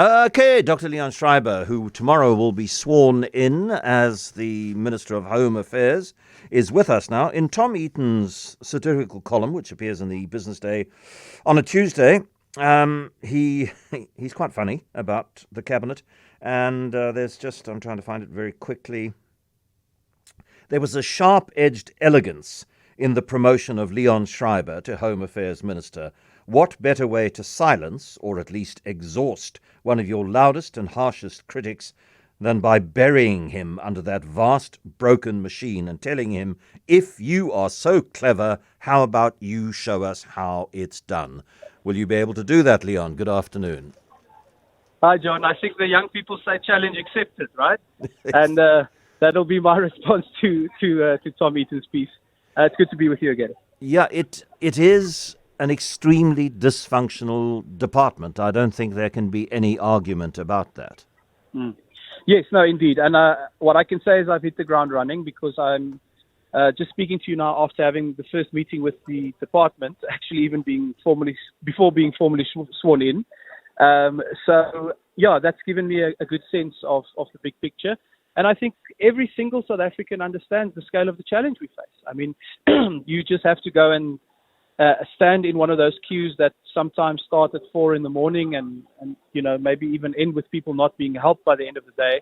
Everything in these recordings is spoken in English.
Okay, Dr. Leon Schreiber, who tomorrow will be sworn in as the Minister of Home Affairs, is with us now. In Tom Eaton's satirical column, which appears in the Business Day on a Tuesday, he's quite funny about the cabinet. And I'm trying to find it very quickly. There was a sharp-edged elegance in the promotion of Leon Schreiber to Home Affairs Minister. What better way to silence, or at least exhaust, one of your loudest and harshest critics than by burying him under that vast broken machine and telling him, if you are so clever, how about you show us how it's done? Will you be able to do that, Leon? Good afternoon. Hi, John. I think the young people say challenge accepted, right? And that'll be my response to Tom Eaton's piece. It's good to be with you again. Yeah, it is an extremely dysfunctional department. I don't think there can be any argument about that. Yes, no, indeed. And what I can say is I've hit the ground running because I'm just speaking to you now after having the first meeting with the department, actually even before being formally sworn in. So, yeah, that's given me a good sense of the big picture. And I think every single South African understands the scale of the challenge we face. I mean, you just have to go and stand in one of those queues that sometimes start at 4 a.m. and maybe even end with people not being helped by the end of the day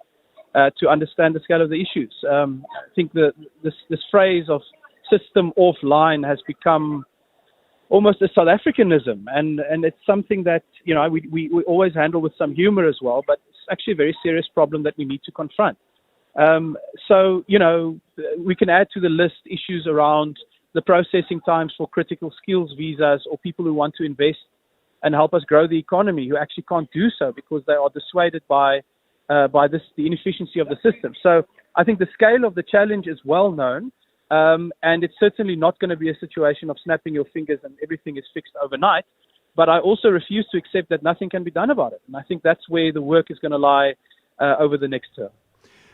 to understand the scale of the issues. I think this phrase of system offline has become almost a South Africanism, and it's something that we always handle with some humor as well, but it's actually a very serious problem that we need to confront. So we can add to the list issues around the processing times for critical skills visas or people who want to invest and help us grow the economy who actually can't do so because they are dissuaded by the inefficiency of the system. So I think the scale of the challenge is well known. And it's certainly not going to be a situation of snapping your fingers and everything is fixed overnight. But I also refuse to accept that nothing can be done about it. And I think that's where the work is going to lie over the next term.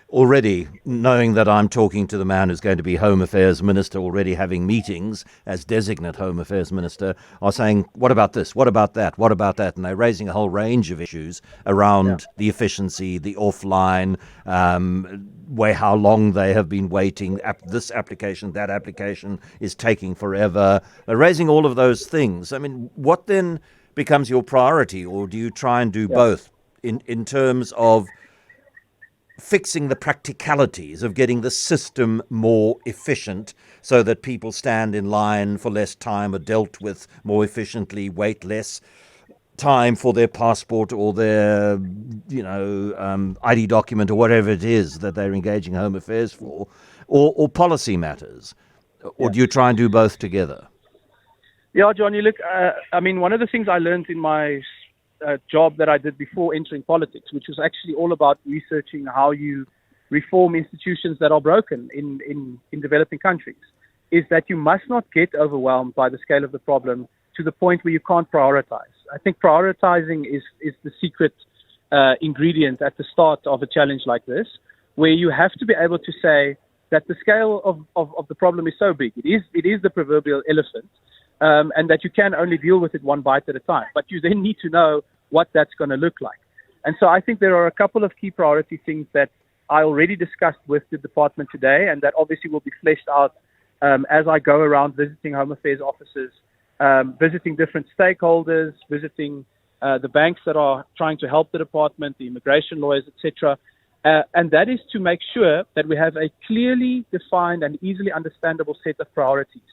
Already, knowing that I'm talking to the man who's going to be Home Affairs Minister, already having meetings as designate Home Affairs Minister, are saying, what about this? What about that? What about that? And they're raising a whole range of issues around the efficiency, the offline, how long they have been waiting, this application, that application is taking forever. They're raising all of those things. I mean, what then becomes your priority, or do you try and do both in terms of fixing the practicalities of getting the system more efficient so that people stand in line for less time, are dealt with more efficiently, wait less time for their passport or their, ID document or whatever it is that they're engaging Home Affairs for, or policy matters? Or do you try and do both together? Yeah, John, one of the things I learned in my job that I did before entering politics, which was actually all about researching how you reform institutions that are broken in developing countries, is that you must not get overwhelmed by the scale of the problem to the point where you can't prioritize. I think prioritizing is the secret ingredient at the start of a challenge like this, where you have to be able to say that the scale of the problem is so big. It is the proverbial elephant, and that you can only deal with it one bite at a time. But you then need to know what that's going to look like. And so I think there are a couple of key priority things that I already discussed with the department today, and that obviously will be fleshed out as I go around visiting Home Affairs offices, visiting different stakeholders, visiting the banks that are trying to help the department, the immigration lawyers, etc. And that is to make sure that we have a clearly defined and easily understandable set of priorities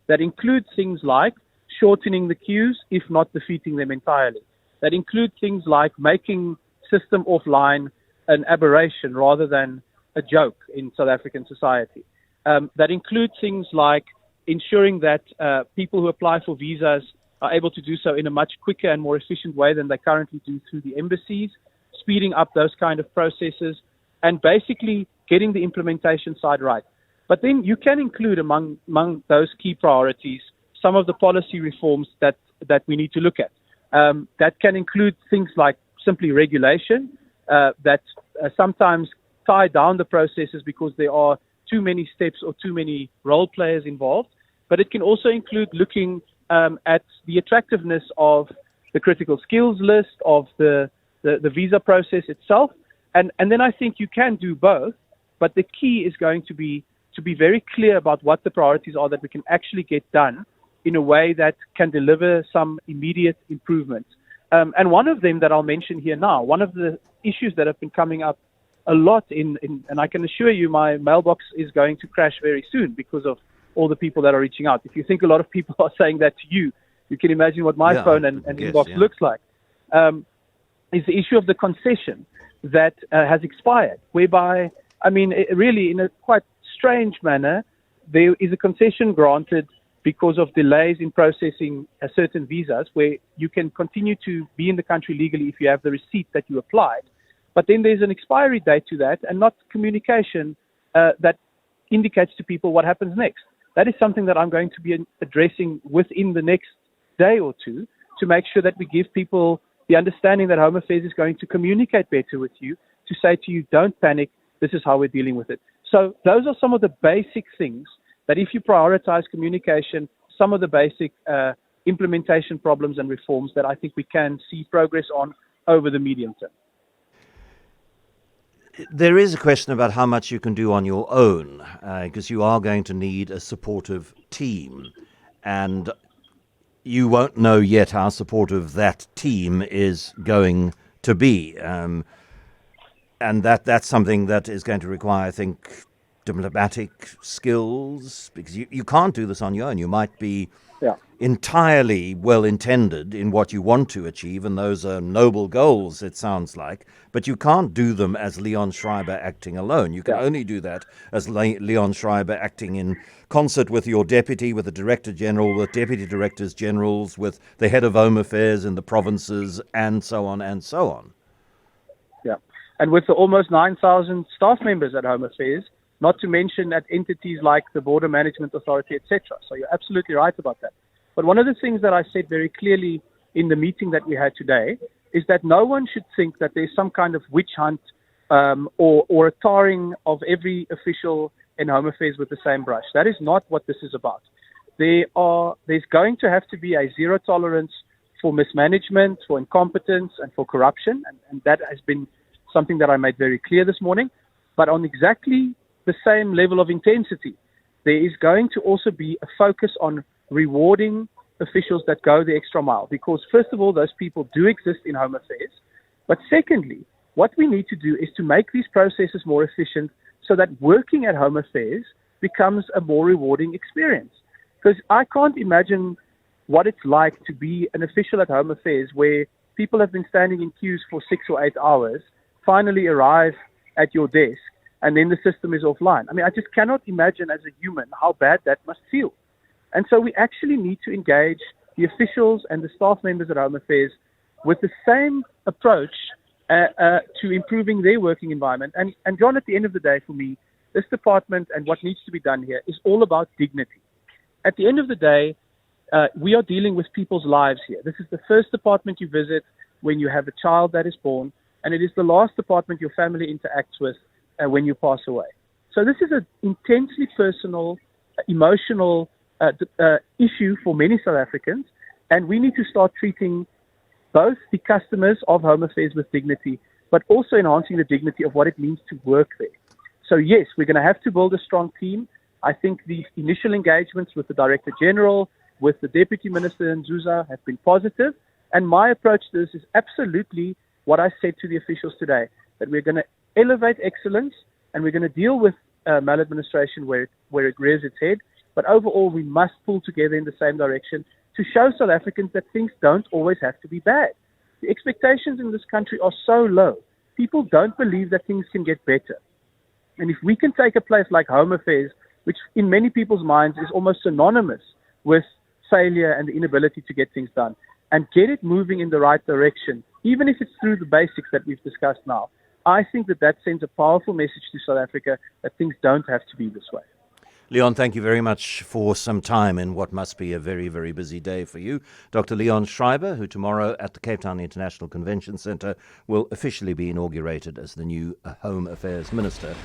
that include things like shortening the queues, if not defeating them entirely. That include things like making system offline an aberration rather than a joke in South African society. That include things like ensuring that people who apply for visas are able to do so in a much quicker and more efficient way than they currently do through the embassies, speeding up those kind of processes, and basically getting the implementation side right. But then you can include among those key priorities some of the policy reforms that we need to look at. That can include things like simply regulation that sometimes tie down the processes because there are too many steps or too many role players involved. But it can also include looking at the attractiveness of the critical skills list, of the the visa process itself. And then I think you can do both, but the key is going to be very clear about what the priorities are that we can actually get done in a way that can deliver some immediate improvements. And one of them that I'll mention here now, one of the issues that have been coming up a lot and I can assure you my mailbox is going to crash very soon because of all the people that are reaching out. If you think a lot of people are saying that to you, you can imagine what my phone and inbox looks like. Is the issue of the concession that has expired, whereby, I mean, really in a quite strange manner, there is a concession granted because of delays in processing certain visas where you can continue to be in the country legally if you have the receipt that you applied. But then there's an expiry date to that and not communication that indicates to people what happens next. That is something that I'm going to be addressing within the next day or two to make sure that we give people the understanding that Home Affairs is going to communicate better with you, to say to you, don't panic, this is how we're dealing with it. So those are some of the basic things that if you prioritize communication, some of the basic implementation problems and reforms that I think we can see progress on over the medium term. There is a question about how much you can do on your own, because you are going to need a supportive team. And you won't know yet how supportive that team is going to be. And that's something that is going to require, I think, diplomatic skills, because you can't do this on your own. You might be entirely well-intended in what you want to achieve, and those are noble goals, it sounds like, but you can't do them as Leon Schreiber acting alone. You can only do that as Leon Schreiber acting in concert with your deputy, with the Director General, with Deputy Directors Generals, with the head of Home Affairs in the provinces, and so on and so on. Yeah, and with the almost 9,000 staff members at Home Affairs, not to mention at entities like the Border Management Authority, etc. So you're absolutely right about that. But one of the things that I said very clearly in the meeting that we had today is that no one should think that there's some kind of witch hunt or a tarring of every official in Home Affairs with the same brush. That is not what this is about. There's going to have to be a zero tolerance for mismanagement, for incompetence, and for corruption, and that has been something that I made very clear this morning. But on exactly the same level of intensity, there is going to also be a focus on rewarding officials that go the extra mile, because first of all, those people do exist in Home Affairs, but secondly, what we need to do is to make these processes more efficient so that working at Home Affairs becomes a more rewarding experience. Because I can't imagine what it's like to be an official at Home Affairs where people have been standing in queues for 6 or 8 hours, finally arrive at your desk, and then the system is offline. I mean, I just cannot imagine as a human how bad that must feel. And so we actually need to engage the officials and the staff members at Home Affairs with the same approach to improving their working environment. And John, at the end of the day, for me, this department and what needs to be done here is all about dignity. At the end of the day, we are dealing with people's lives here. This is the first department you visit when you have a child that is born, and it is the last department your family interacts with when you pass away. So this is an intensely personal, emotional issue for many South Africans, and we need to start treating both the customers of Home Affairs with dignity, but also enhancing the dignity of what it means to work there. So yes, we're going to have to build a strong team. I think the initial engagements with the Director General, with the Deputy Minister Nzuza have been positive, and my approach to this is absolutely what I said to the officials today, that we're going to elevate excellence and we're going to deal with maladministration where it rears its head. But overall, we must pull together in the same direction to show South Africans that things don't always have to be bad. The expectations in this country are so low. People don't believe that things can get better. And if we can take a place like Home Affairs, which in many people's minds is almost synonymous with failure and the inability to get things done, and get it moving in the right direction, even if it's through the basics that we've discussed now, I think that sends a powerful message to South Africa that things don't have to be this way. Leon, thank you very much for some time in what must be a very, very busy day for you. Dr. Leon Schreiber, who tomorrow at the Cape Town International Convention Centre will officially be inaugurated as the new Home Affairs Minister.